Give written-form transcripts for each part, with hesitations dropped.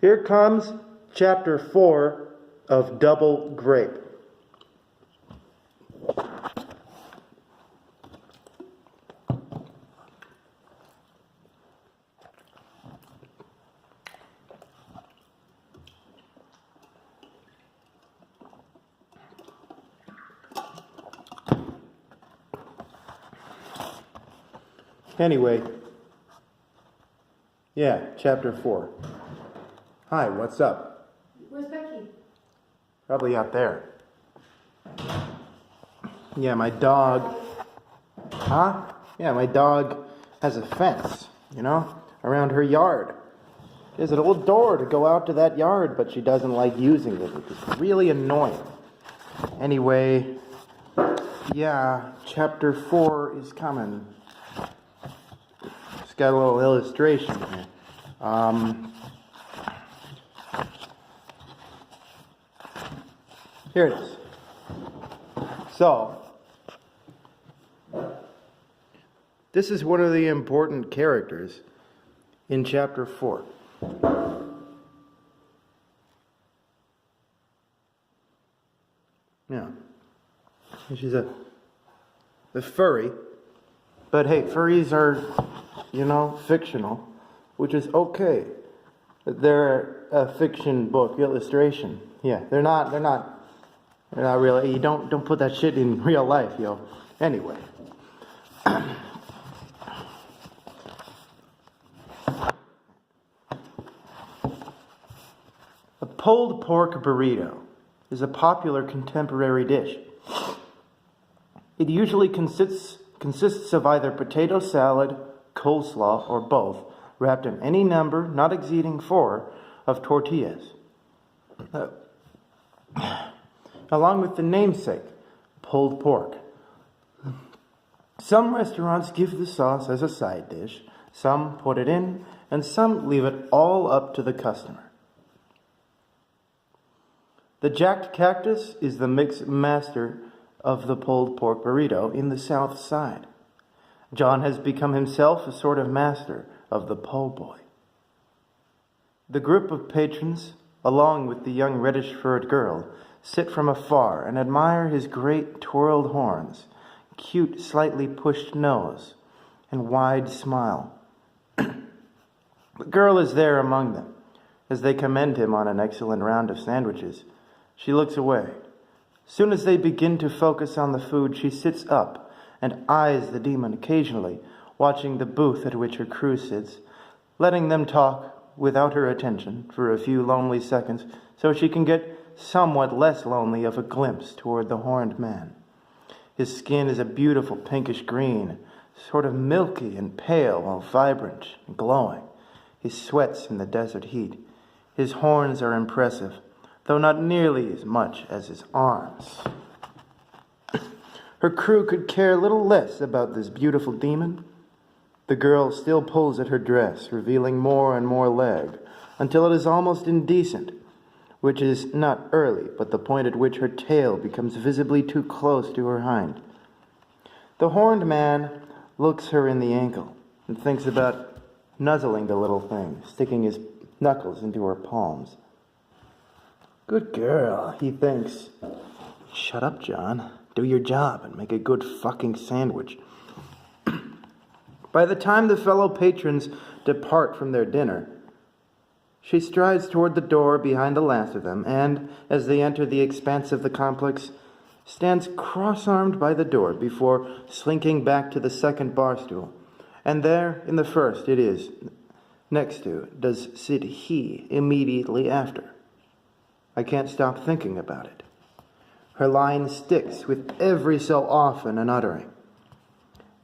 Here comes chapter 4 of Double Grape. Anyway, yeah, chapter 4. Hi, what's up? Where's Becky? Probably out there. Yeah, my dog... Huh? Yeah, my dog has a fence, around her yard. She has a little door to go out to that yard, but she doesn't like using it, which is really annoying. Anyway, yeah, chapter 4 is coming. It's got a little illustration here. Here it is. So, this is one of the important characters in chapter 4. Yeah. She's a furry. But hey, furries are, fictional, which is okay. They're a fiction book illustration. Yeah, they're not really. You don't put that shit in real life, yo. Anyway. A pulled pork burrito is a popular contemporary dish. It usually consists of either potato salad, coleslaw, or both, wrapped in any number not exceeding 4 of tortillas. Along with the namesake, pulled pork. Some restaurants give the sauce as a side dish, some put it in, and some leave it all up to the customer. The Jacked Cactus is the mix master of the pulled pork burrito in the South Side. John has become himself a sort of master of the po' boy. The group of patrons, along with the young reddish-furred girl, sit from afar and admire his great twirled horns, cute, slightly pushed nose, and wide smile. The girl is there among them. As they commend him on an excellent round of sandwiches, she looks away. Soon as they begin to focus on the food, she sits up and eyes the demon occasionally, watching the booth at which her crew sits, letting them talk without her attention for a few lonely seconds so she can get somewhat less lonely of a glimpse toward the horned man. His skin is a beautiful pinkish green, sort of milky and pale while vibrant and glowing. He sweats in the desert heat. His horns are impressive, though not nearly as much as his arms. Her crew could care little less about this beautiful demon. The girl still pulls at her dress, revealing more and more leg, until it is almost indecent, which is not early, but the point at which her tail becomes visibly too close to her hind. The horned man looks her in the ankle and thinks about nuzzling the little thing, sticking his knuckles into her palms. Good girl, he thinks. Shut up, John. Do your job and make a good fucking sandwich. By the time the fellow patrons depart from their dinner, she strides toward the door behind the last of them, and, as they enter the expanse of the complex, stands cross-armed by the door before slinking back to the second bar stool. And there, in the first, it is, next to, does sit he immediately after. I can't stop thinking about it. Her line sticks with every so often an uttering.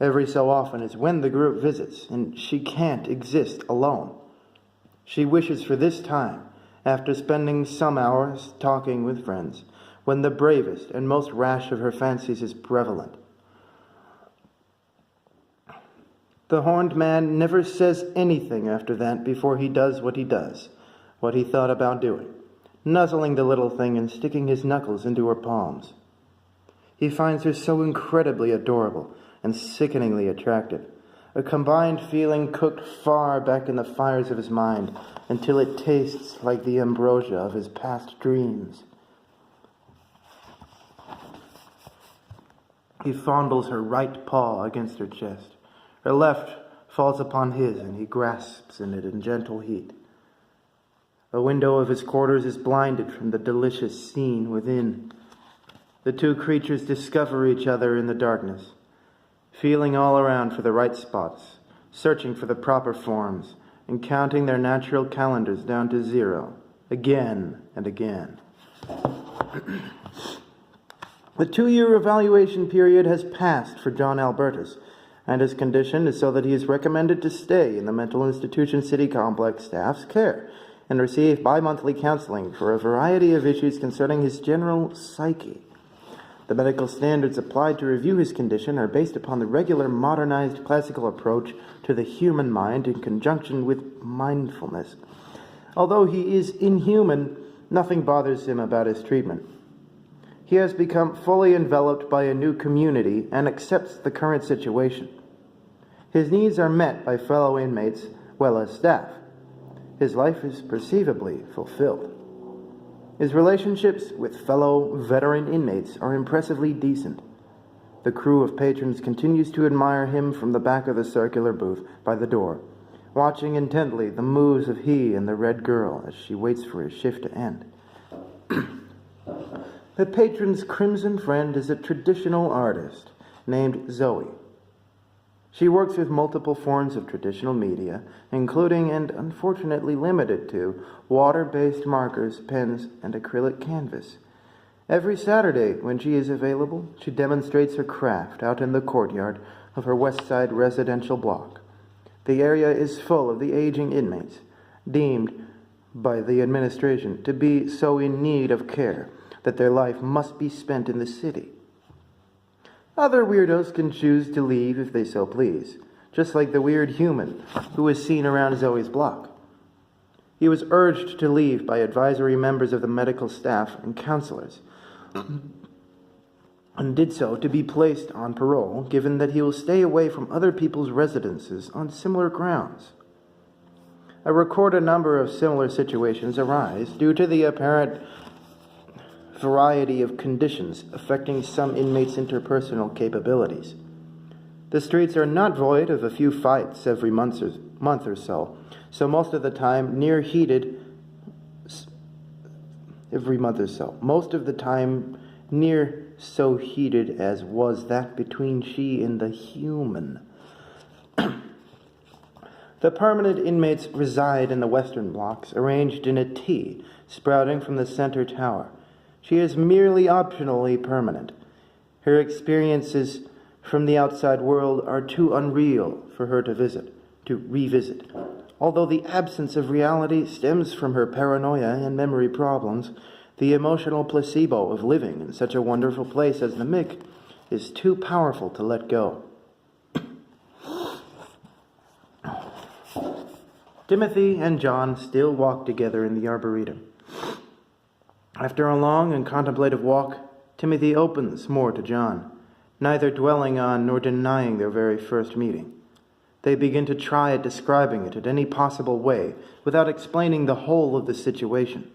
Every so often is when the group visits, and she can't exist alone. She wishes for this time, after spending some hours talking with friends, when the bravest and most rash of her fancies is prevalent. The horned man never says anything after that before he does what he thought about doing, nuzzling the little thing and sticking his knuckles into her palms. He finds her so incredibly adorable and sickeningly attractive, a combined feeling cooked far back in the fires of his mind until it tastes like the ambrosia of his past dreams. He fondles her right paw against her chest. Her left falls upon his, and he grasps in it in gentle heat. A window of his quarters is blinded from the delicious scene within. The two creatures discover each other in the darkness, feeling all around for the right spots, searching for the proper forms, and counting their natural calendars down to 0, again and again. The 2-year evaluation period has passed for John Albertus, and his condition is so that he is recommended to stay in the mental institution city complex staff's care and receive bi-monthly counseling for a variety of issues concerning his general psyche. The medical standards applied to review his condition are based upon the regular modernized classical approach to the human mind in conjunction with mindfulness. Although he is inhuman, nothing bothers him about his treatment. He has become fully enveloped by a new community and accepts the current situation. His needs are met by fellow inmates, well as staff. His life is perceivably fulfilled. His relationships with fellow veteran inmates are impressively decent. The crew of patrons continues to admire him from the back of the circular booth by the door, watching intently the moves of he and the red girl as she waits for his shift to end. The patron's crimson friend is a traditional artist named Zoe. She works with multiple forms of traditional media, including and unfortunately limited to water-based markers, pens, and acrylic canvas. Every Saturday, when she is available, she demonstrates her craft out in the courtyard of her West Side residential block. The area is full of the aging inmates, deemed by the administration to be so in need of care that their life must be spent in the city. Other weirdos can choose to leave if they so please, just like the weird human who was seen around Zoe's block. He was urged to leave by advisory members of the medical staff and counselors, and did so to be placed on parole, given that he will stay away from other people's residences on similar grounds. I record a number of similar situations arise due to the apparent variety of conditions affecting some inmates' interpersonal capabilities. The streets are not void of a few fights every month or so most of the time near heated so heated as was that between she and the human. The permanent inmates reside in the western blocks, arranged in a T sprouting from the center tower. She is merely optionally permanent. Her experiences from the outside world are too unreal for her to revisit. Although the absence of reality stems from her paranoia and memory problems, the emotional placebo of living in such a wonderful place as the Mick is too powerful to let go. Timothy and John still walk together in the Arboretum. After a long and contemplative walk, Timothy opens more to John, neither dwelling on nor denying their very first meeting. They begin to try at describing it in any possible way without explaining the whole of the situation,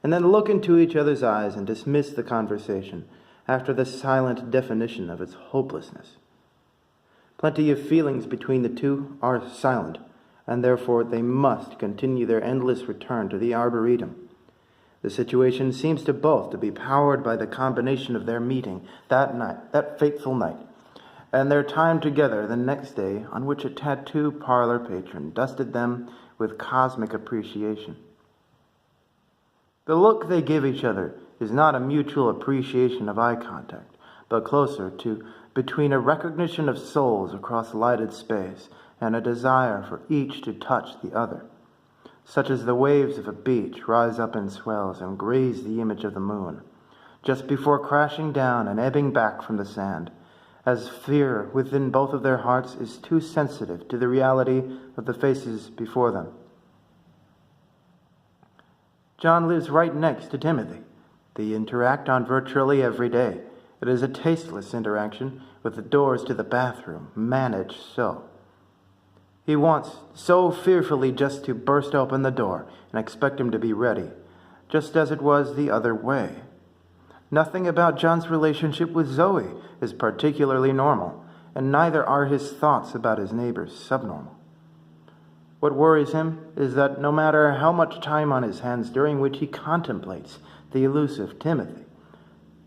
and then look into each other's eyes and dismiss the conversation after the silent definition of its hopelessness. Plenty of feelings between the two are silent, and therefore they must continue their endless return to the Arboretum. The situation seems to both to be powered by the combination of their meeting that night, that fateful night, and their time together the next day, on which a tattoo parlor patron dusted them with cosmic appreciation. The look they give each other is not a mutual appreciation of eye contact, but closer to between a recognition of souls across lighted space and a desire for each to touch the other, such as the waves of a beach rise up in swells and graze the image of the moon, just before crashing down and ebbing back from the sand, as fear within both of their hearts is too sensitive to the reality of the faces before them. John lives right next to Timothy. They interact on virtually every day. It is a tasteless interaction, with the doors to the bathroom managed so. He wants so fearfully just to burst open the door and expect him to be ready, just as it was the other way. Nothing about John's relationship with Zoe is particularly normal, and neither are his thoughts about his neighbors subnormal. What worries him is that no matter how much time on his hands during which he contemplates the elusive Timothy,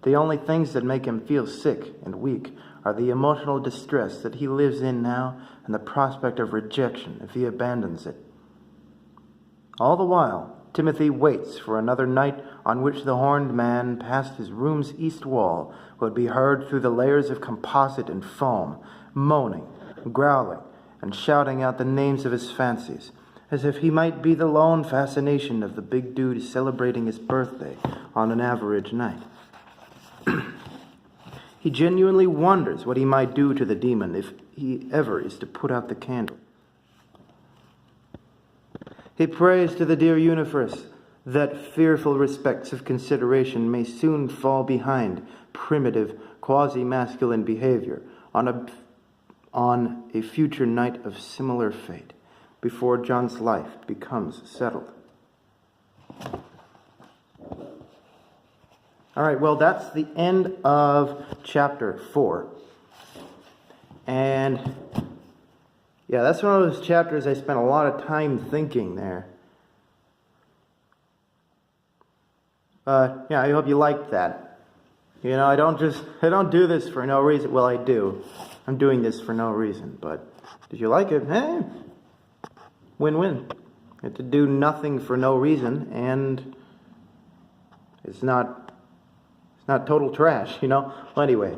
the only things that make him feel sick and weak are the emotional distress that he lives in now and the prospect of rejection if he abandons it. All the while, Timothy waits for another night on which the horned man past his room's east wall would be heard through the layers of composite and foam, moaning, growling, and shouting out the names of his fancies, as if he might be the lone fascination of the big dude celebrating his birthday on an average night. He genuinely wonders what he might do to the demon if he ever is to put out the candle. He prays to the dear universe that fearful respects of consideration may soon fall behind primitive, quasi-masculine behavior on a future night of similar fate, before John's life becomes settled. All right, well, that's the end of chapter 4. And yeah, that's one of those chapters I spent a lot of time thinking there. Yeah, I hope you liked that. You know, I don't do this for no reason. Well, I do. I'm doing this for no reason, but did you like it? Win-win. You have to do nothing for no reason, and it's not total trash, you know? Well, anyway,